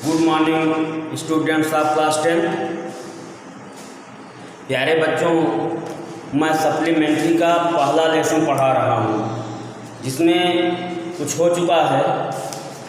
Good morning students of class 10। प्यारे बच्चों, मैं सप्लीमेंट्री का पहला लेसन पढ़ा रहा हूँ, जिसमें कुछ हो चुका है।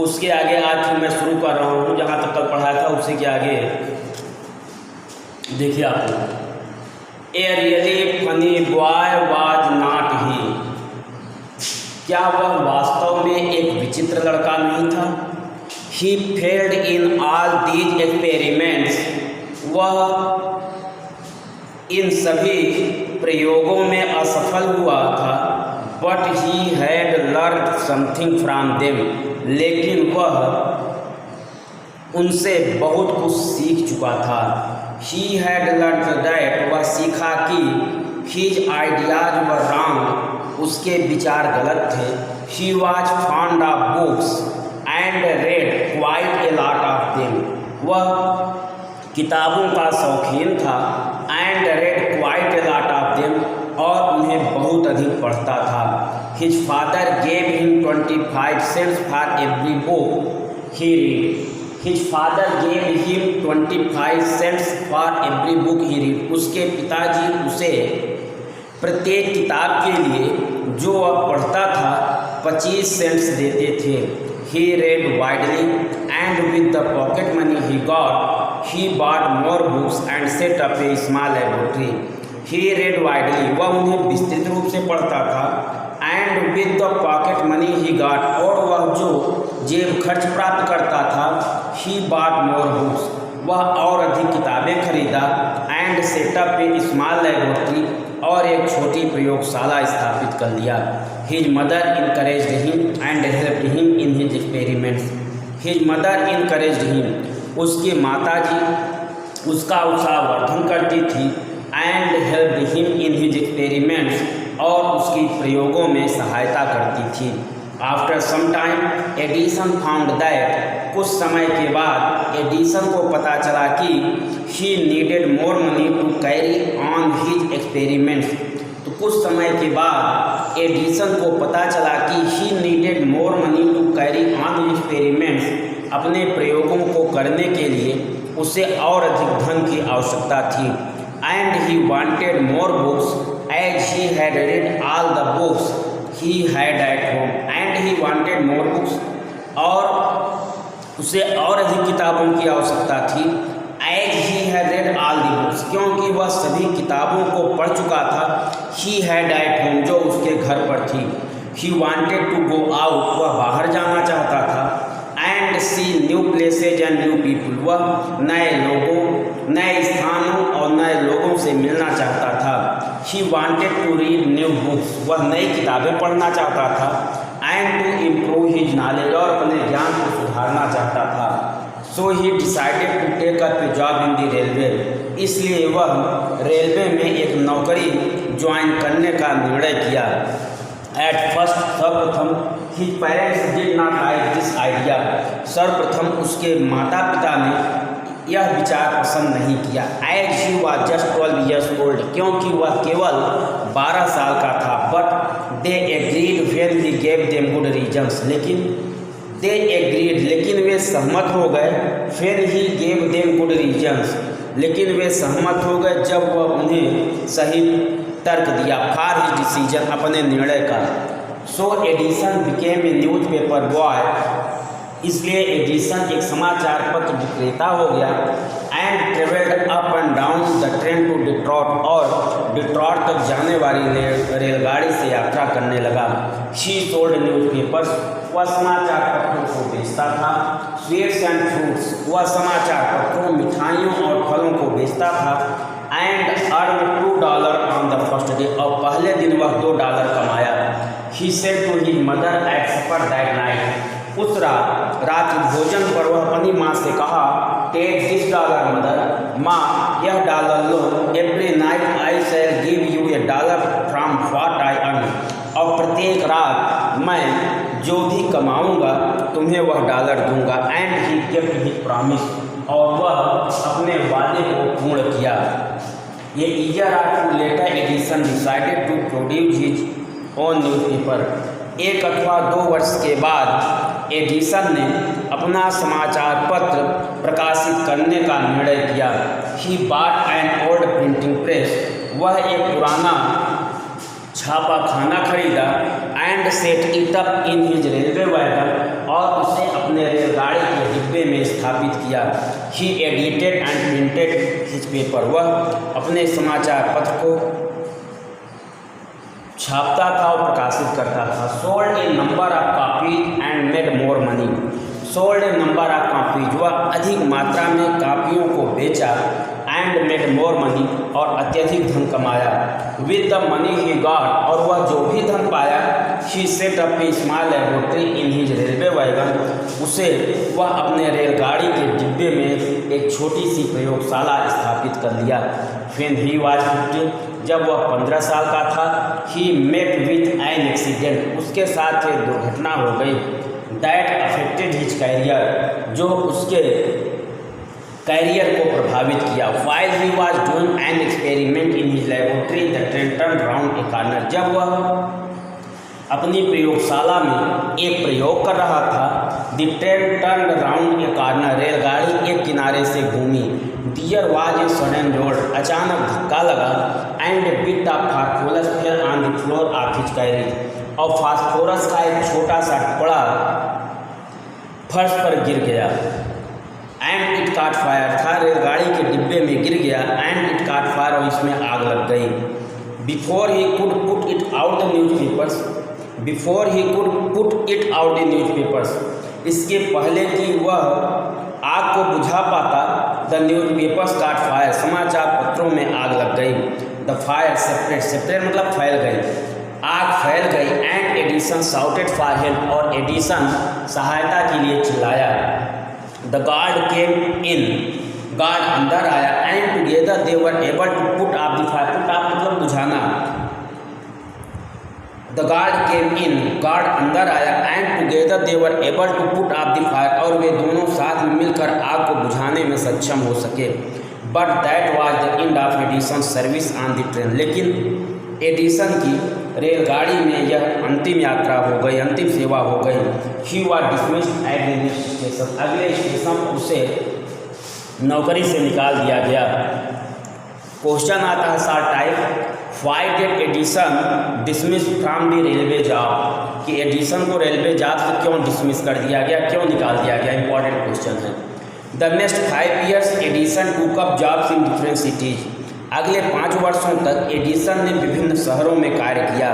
उसके आगे आज फिर मैं शुरू कर रहा हूँ जहाँ तक कल पढ़ाया था, उसी के आगे देखिए आप। A really funny boy was not ही। क्या वह वास्तव में एक विचित्र लड़का नहीं था? He failed in all these experiments. वह इन सभी प्रयोगों में असफल हुआ था। But he had learned something from them. लेकिन वह उनसे बहुत कुछ सीख चुका था। He had learned that. वह सीखा कि his ideas were wrong. उसके विचार गलत थे। He was fond of books and read quite a lot of them. वह किताबों का शौकीन था and read quite a lot of them, और उन्हें बहुत अधिक पढ़ता था। His father gave him 25 cents for every book he read. His father gave him 25 cents for every book he read. उसके पिताजी उसे प्रत्येक किताब के लिए जो वह पढ़ता था 25 सेंट्स देते थे। He read widely, and with the pocket money he got, he bought more books and set up a small laboratory. He read widely. वह उन्हें विस्तृत रूप से पढ़ता था। And with the pocket money he got, और वह जो जेब खर्च प्राप्त करता था, he bought more books. वह और अधिक किताबें खरीदा। And set up a small laboratory, और एक छोटी प्रयोगशाला स्थापित कर लिया। His mother encouraged him and helped him in his experiments. His mother encouraged him. उसकी माताजी उसका उत्साहवर्धन करती थी। And helped him in his experiments, और उसकी प्रयोगों में सहायता करती थी। After some time, Edison found that. कुछ समय के बाद एडिसन को पता चला कि he needed more money to carry on his experiments. तो कुछ समय के बाद एडिसन को पता चला कि he needed more money to carry on his experiments. अपने प्रयोगों को करने के लिए उसे और अधिक धन की आवश्यकता थी। And he wanted more books as he had read all the books he had at home. And he wanted more books, और उसे और अधिक किताबों की आवश्यकता थी। As he had read all the books, क्योंकि वह सभी किताबों को पढ़ चुका था। He had at home, जो उसके घर पर थी। He wanted to go out, वह बाहर जाना चाहता था। And see new places and new people, वह नए लोगों, नए स्थानों और नए लोगों से मिलना चाहता था। He wanted to read new books, वह नई किताबें पढ़ना चाहता था। And to improve his knowledge, और अपने ज्ञान को सुधारना चाहता था। So he decided to take up a job in the railway. इसलिए वह रेलवे में एक नौकरी ज्वाइन करने का निर्णय किया। At first, सर्वप्रथम his parents did not like this idea. सर्वप्रथम उसके माता पिता ने यह विचार पसंद नहीं किया। As he was just 12 years old, क्योंकि वह केवल 12 साल का था। But they agreed when he gave them good reasons. लेकिन वे सहमत हो गए। When he gave them good reasons, लेकिन वे सहमत हो गए जब वह उन्हें सही तर्क दिया। For his decision, अपने निर्णय का। So Edison became a newspaper boy. इसलिए एडिसन एक समाचार पत्र विक्रेता हो गया। And travelled up and down the train to Detroit, और डिट्रॉट तक जाने वाली रेलगाड़ी से यात्रा करने लगा। शी सोल्ड न्यूज़पेपर्स, वह समाचार पत्रों को बेचता था। स्वीट्स एंड फ्रूट्स, वह समाचार पत्रों, मिठाइयों और फलों को बेचता था। And earn $2 on the first day, और पहले दिन वह $2 कमाया। He said to his mother at supper that night, उस रात भोजन पर वह अपनी माँ से कहा, टेक दिस $1 मदर, माँ यह $1 लो। Every night I shall give you $1 from what I earn, और प्रत्येक रात मैं जो भी कमाऊँगा तुम्हें वह $1 दूंगा। And he kept his promise, और वह अपने वादे को पूर्ण किया। ये year or later Edison decided to produce his own newspaper. 1 अथवा 2 वर्ष के बाद एडिसन ने अपना समाचार पत्र ही bought an old printing press, वह एक पुराना छापा खाना खरीदा, and set it up in his railway wagon, और उसे अपने रेलगाड़ी के डिब्बे में स्थापित किया। He edited and printed his paper, वह अपने समाचार पत्र को छापता था और प्रकाशित करता था। Sold A number of copies and made more money, sold A number of copies, वह अधिक मात्रा में कापियों को बेचा, एंड मेड मोर मनी, और अत्यधिक धन कमाया। With the money he got, और वह जो भी धन पाया, he set up a small laboratory in his railway wagon, उसे वह अपने रेलगाड़ी के डिब्बे में एक छोटी सी प्रयोगशाला स्थापित कर लिया। व्हेन ही वाज 15, जब वह 15 साल का था, he met with an accident, उसके साथ एक दुर्घटना हो गई। दैट अफेक्टेड हिज कैरियर, जो उसके कैरियर को प्रभावित किया। While he was doing an experiment in his laboratory the train turned round a corner, जब वह अपनी प्रयोगशाला में एक प्रयोग कर रहा था, the train turned round a corner, रेलगाड़ी एक किनारे से घूमी। There was a sudden jolt, अचानक धक्का लगा, and bit of phosphorus fell on the floor of his carriage, और फास्फोरस का एक छोटा सा टुकड़ा फर्श पर गिर गया। एंड इट काट फायर, था रेलगाड़ी के डिब्बे में गिर गया, एंड इट काट फायर, और इसमें आग लग गई। Before he could put it out the newspapers, before he could put it out the newspapers, इसके पहले कि वह आग को बुझा पाता, द न्यूज़पेपर्स काट फायर, समाचार पत्रों में आग लग गई। द फायर सेपरेट, सेपरेट मतलब फैल गई, आग फैल गई। And Edison shouted for help, और एडिसन सहायता के लिए चिल्लाया। The guard came in, guard अंदर आया, and together they were able to put off the fire, put off मतलब बुझाना। The guard came in, guard अंदर आया, and together they were able to put off the fire, और वे दोनों साथ में मिलकर आग को बुझाने में सक्षम हो सके। But that was the end of Edison service on the train, लेकिन एडिसन की रेलगाड़ी में यह अंतिम यात्रा हो गई, अंतिम सेवा हो गई। He was dismissed at the next station, अगले स्टेशन उसे नौकरी से निकाल दिया गया। क्वेश्चन आता है short type, why did Edison dismiss from the railway job, कि एडिसन को रेलवे जॉब से क्यों डिसमिस कर दिया गया, क्यों निकाल दिया गया, इंपॉर्टेंट क्वेश्चन है। द नेक्स्ट 5 years एडिसन टूक up jobs in different cities, अगले 5 वर्षों तक एडिसन ने विभिन्न शहरों में कार्य किया।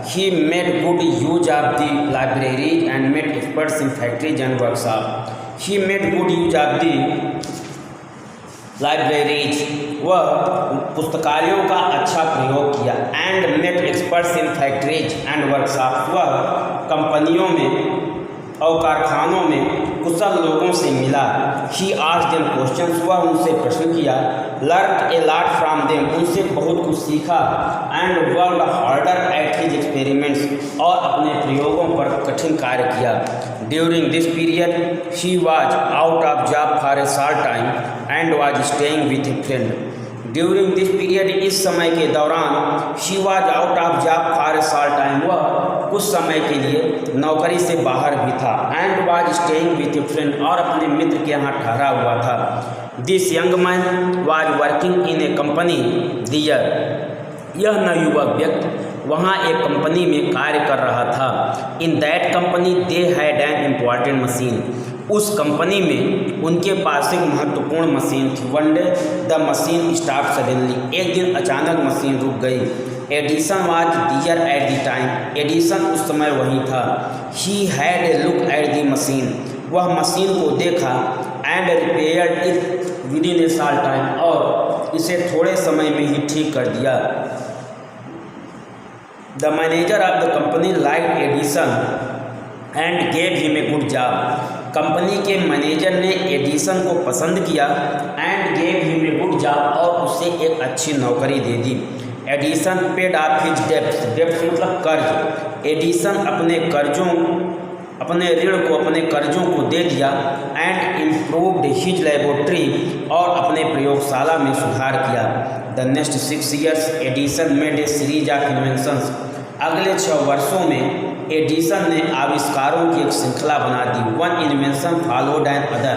He made good use of the libraries and made experts in factories and workshop, he made good use of the libraries, वह पुस्तकालयों का अच्छा प्रयोग किया। And made experts in factories and workshop, वह कंपनियों में और कारखानों में कुशल लोगों से मिला। ही आस्क्ड देम क्वेश्चंस, वह उनसे प्रश्न किया। Learn a lot from them, उनसे बहुत कुछ सीखा। And worked harder at his experiments, और अपने प्रयोगों पर कठिन कार्य किया। During this period he was out of job for a short time and was staying with a friend, during this period, इस समय के दौरान, she was out of job for a short time, वह कुछ समय के लिए नौकरी से बाहर भी था। And was staying with a friend, और अपने मित्र के यहाँ ठहरा हुआ था। This young man was working in a company there, यह नवयुवक व्यक्ति वहाँ एक कंपनी में कार्य कर रहा था। In that company they had an important machine, उस कंपनी में उनके पास एक महत्वपूर्ण मशीन थी। One day the machine stop suddenly, एक दिन अचानक मशीन रुक गई। Edison was there at the time, Edison उस समय वहीं था। He had a look at the machine, वह मशीन को देखा। And repaired it within a short time, और इसे थोड़े समय में ही ठीक कर दिया। The manager of the company liked Edison and gave him a good job, company के मैनेजर ने एडिसन को पसंद किया। And gave him a good job, और उसे एक अच्छी नौकरी दे दी। Edison paid off his debts, debts मतलब कर्ज, एडिसन अपने ऋण को, अपने कर्जों को दे दिया। एंड इम्प्रूव्ड हिज लेबोरेटरी, और अपने प्रयोगशाला में सुधार किया। The next 6 years Edison made a series of inventions, अगले 6 वर्षों में एडिसन ने आविष्कारों की एक श्रृंखला बना दी। One invention followed an other,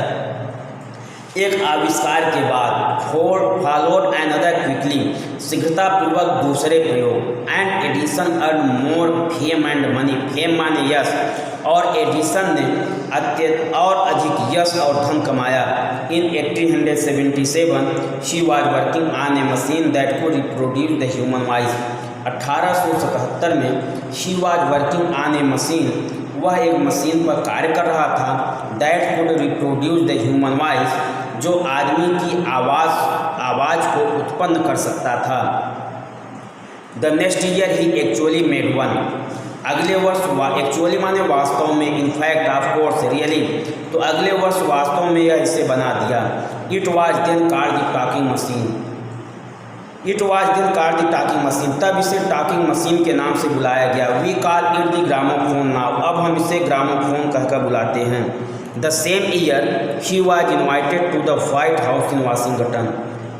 एक आविष्कार के बाद फॉलोड अनदर क्विकली, शीघ्रतापूर्वक दूसरे प्रयोग। And Edison earn more fame and money, fame माने यश, और एडिसन ने और अधिक यश और धन कमाया। इन 1877 she was working on A machine that could reproduce the human voice. 1877 में she was working on A machine, वह एक मशीन पर कार्य कर रहा था, that could reproduce the human voice, जो आदमी की आवाज़ को उत्पन्न कर सकता था। The next year he actually made one, अगले वर्ष एक्चुअली माने वास्तव में, इनफैक्ट, ऑफ कोर्स, रियली, तो अगले वर्ष वास्तव में यह इसे बना दिया। It was then called the talking machine, it was then called the talking machine, तब इसे टॉकिंग मशीन के नाम से बुलाया गया। We call it the gramophone now, अब हम इसे ग्रामोफोन कहकर बुलाते हैं। The same year he was invited to the White House in Washington,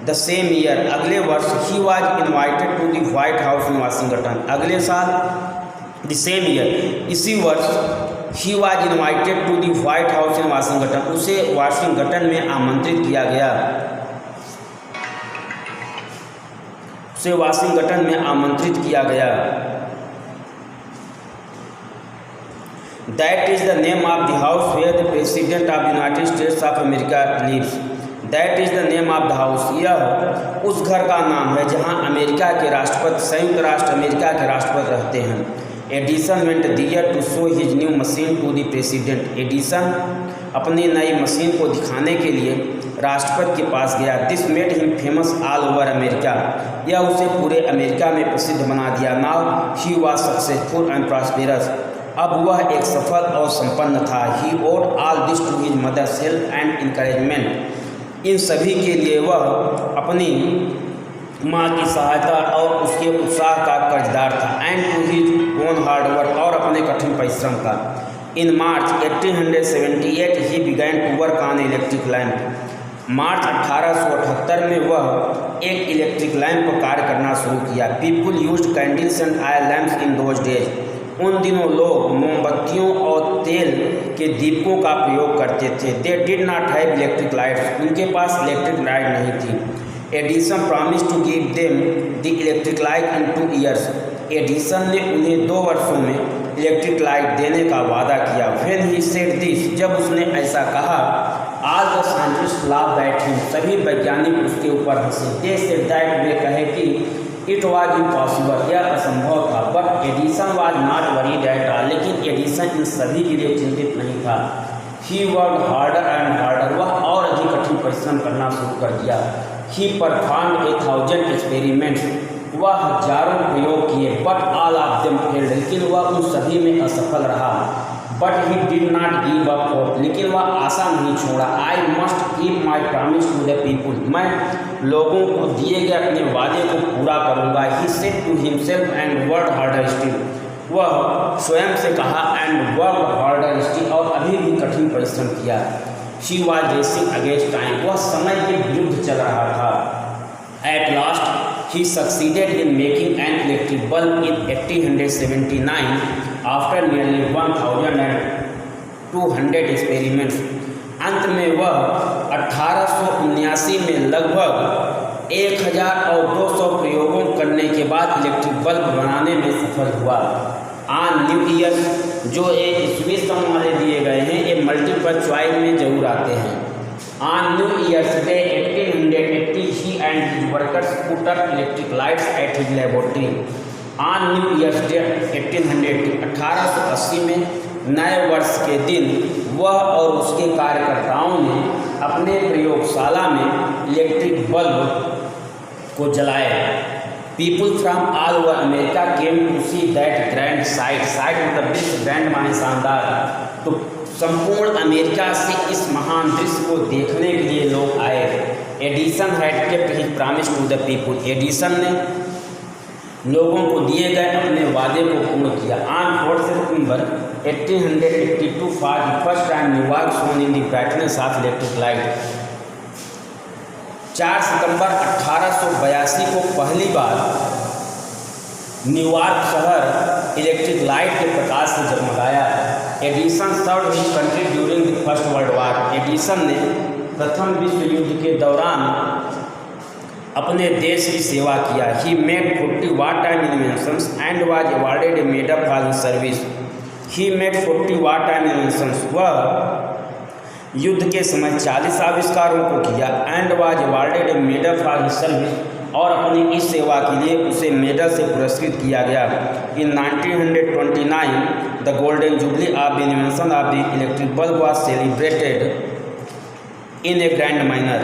the same year, अगले वर्ष, he was invited to the White House in Washington, अगले साल, द सेम ईयर, इसी वर्ष, he was invited to the White House in Washington, उसे Washington में आमंत्रित किया गया, उसे वाशिंगटन में आमंत्रित किया गया। That is the name of the house where the President of the United States of America lives. That is the name of the house. यह उस घर का नाम है जहां अमेरिका के राष्ट्रपति, संयुक्त राष्ट्र अमेरिका के राष्ट्रपति रहते हैं। Edison went there to show his new machine to the president. Edison अपनी नई मशीन को दिखाने के लिए राष्ट्रपति के पास गया। This made him famous all over America. यह उसे पूरे अमेरिका में प्रसिद्ध बना दिया। Now he was successful and prosperous. अब वह एक सफल और संपन्न था। He owed all this to his mother's help and encouragement. इन सभी के लिए वह अपनी माँ की सहायता और उसके उत्साह का कर्जदार था। And to his own hard work, और अपने कठिन परिश्रम का। In March 1878 he began to work on electric lamp. मार्च 1878 में वह एक इलेक्ट्रिक लैम्प पर कार्य करना शुरू किया। People used candles and oil lamps in those days. उन दिनों लोग मोमबत्तियों और तेल के दीपकों का प्रयोग करते थे। They did not have electric lights, उनके पास इलेक्ट्रिक लाइट नहीं थी। Edison promise to give them the electric light in 2 years. Edison ने उन्हें 2 वर्षों में इलेक्ट्रिक लाइट देने का वादा किया। व्हेन ही सेड दिस, जब उसने ऐसा कहा, all the scientist laughed at him, सभी वैज्ञानिक उसके ऊपर हंसे। दे सेड दैट, वे कहे कि इट वॉज इम्पॉसिबल, यह असंभव था। But Edison was not worried at all, लेकिन एडिसन इन सभी के लिए चिंतित नहीं था। He worked harder and harder, वह और अधिक कठिन परिश्रम करना शुरू कर दिया। ही परफॉर्म्ड 1000 एक्सपेरिमेंट्स, वह हजारों प्रयोग किए। But all of them failed, लेकिन वह उन सभी में असफल रहा। But he did not give up hope, लेकिन वह आशा नहीं छोड़ा। I must keep my promise to the people, मैं लोगों को दिए गए अपने वादे को पूरा करूँगा। He said to himself and worked harder still, वह स्वयं से कहा एंड वर्कड हार्डर स्टिल, और अभी भी कठिन परिश्रम किया। She was racing against time, वह समय के विरुद्ध चल रहा था। At last he succeeded in making an electric bulb in 1879 after nearly 1200 experiments. अंत में वह 1879 में लगभग 1200 प्रयोगों करने के बाद इलेक्ट्रिक बल्ब बनाने में सफल हुआ। ऑन न्यू ईयर, जो एक ईस्वी सन वाले दिए गए हैं, ये मल्टीपल चॉइस में जरूर आते हैं। On new years day 1880 he and his workers put up electric lights at his laboratory. On new years day 1880 में नए वर्ष के दिन वह और उसके कार्यकर्ताओं ने अपने प्रयोगशाला में इलेक्ट्रिक बल्ब को जलाया। People from all over America came to see that grand sight. Sight मतलब दृश्य, ग्रैंड माने शानदार। तो संपूर्ण अमेरिका से इस महान दृश्य को देखने के लिए लोग आए। Edison had kept his promise to the people, Edison ने लोगों को दिए गए अपने वादे को पूर्ण किया। On 4 September 1882 for the first time New York shone in the brightness of electric light. 4 सितंबर 1882 को पहली बार न्यूयॉर्क शहर इलेक्ट्रिक लाइट के प्रकाश से जगमगाया। Edison served his country during the first world war. Edison ने प्रथम विश्व युद्ध के दौरान अपने देश की सेवा किया। He made 40 war time inventions and was awarded A medal for his service. He made 40 war time inventions, वह युद्ध के समय 40 आविष्कारों को किया। And was awarded A medal for his service, और अपनी इस सेवा के लिए उसे मेडल से पुरस्कृत किया गया। इन 1929 the golden jubilee of the invention of the electric bulb was celebrated in A grand manner.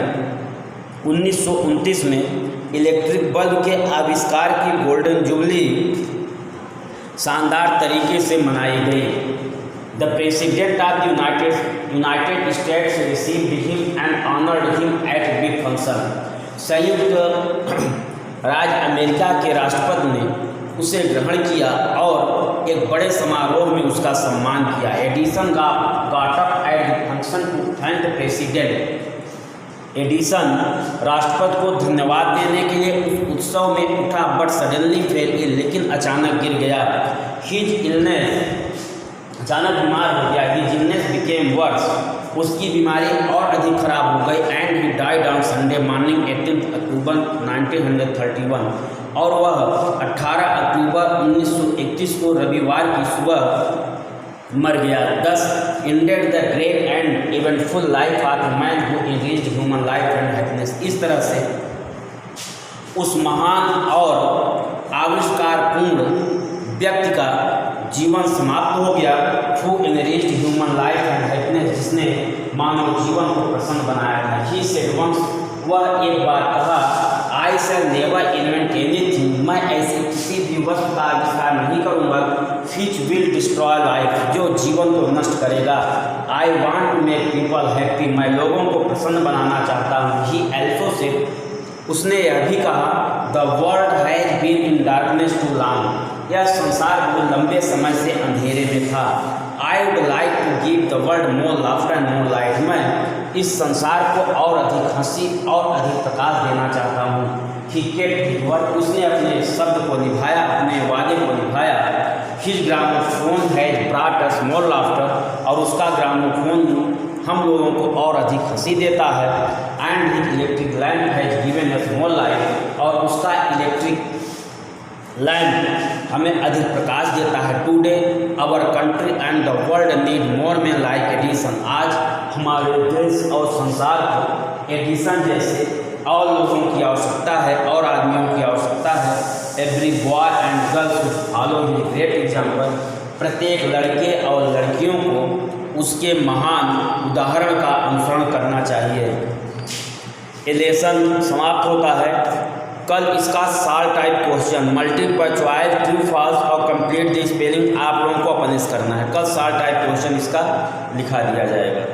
1929 में इलेक्ट्रिक बल्ब के आविष्कार की गोल्डन जुबली शानदार तरीके से मनाई गई। The president of the United states received him and honoured him at big function. संयुक्त राज्य अमेरिका के राष्ट्रपति ने उसे ग्रहण किया और एक बड़े समारोह में उसका सम्मान किया। Edison got up at the function to thank the president. Edison राष्ट्रपति को धन्यवाद देने के लिए उस उत्सव में उठा, बट सडनली फेल इल, लेकिन अचानक गिर गया। हिज इलनेस, अचानक बीमार हो गया। हिज इलनेस बिकेम वर्स, उसकी बीमारी और अधिक खराब हो गई। And he died on Sunday morning 18 अक्टूबर 1931, और वह 18 अक्टूबर 1931 को रविवार की सुबह मर गया। दस ended the great and eventful life of the man who enriched human life and happiness. इस तरह से उस महान और आविष्कारपूर्ण व्यक्ति का जीवन समाप्त हो गया। Who enriched human life and happiness, जिसने मानव जीवन को प्रसन्न बनाया था। ही सेड वंस, वह एक बार कहा, आई शैल नेवर इन्वेंट एनीथिंग, मैं ऐसी किसी भी वस्तु का आविष्कार नहीं करूँगा विच विल डिस्ट्रॉय लाइफ, जो जीवन को नष्ट करेगा। I want to make people happy, मैं लोगों को प्रसन्न बनाना चाहता हूँ। ही एल्सो सेड, उसने यह भी कहा, the world has been in darkness too long, यह संसार बहुत लंबे समय से अंधेरे में था। I would like to give the world more laughter and more light, मैं इस संसार को और अधिक हंसी और अधिक प्रकाश देना चाहता हूँ। ही केप्ट हिज वर्ड, उसने अपने शब्द को निभाया, अपने वादे को निभाया। His gramophone has brought us more laughter, और उसका ग्रामोफोन हम लोगों को और अधिक हंसी देता है। And his electric lamp has given us more light, और उसका इलेक्ट्रिक लैम्प हमें अधिक प्रकाश देता है। Today our country and the world need more man like Edison, आज हमारे देश और संसार को एडिसन जैसे और लोगों की आवश्यकता है और आदमियों की आवश्यकता है। Every boy and girl should follow his great example, प्रत्येक लड़के और लड़कियों को उसके महान उदाहरण का अनुसरण करना चाहिए। ये लेसन समाप्त होता है। कल इसका short type question multiple choice true false और कंप्लीट द स्पेलिंग आप लोगों को अपन करना है। कल शॉर्ट टाइप क्वेश्चन इसका लिखा दिया जाएगा।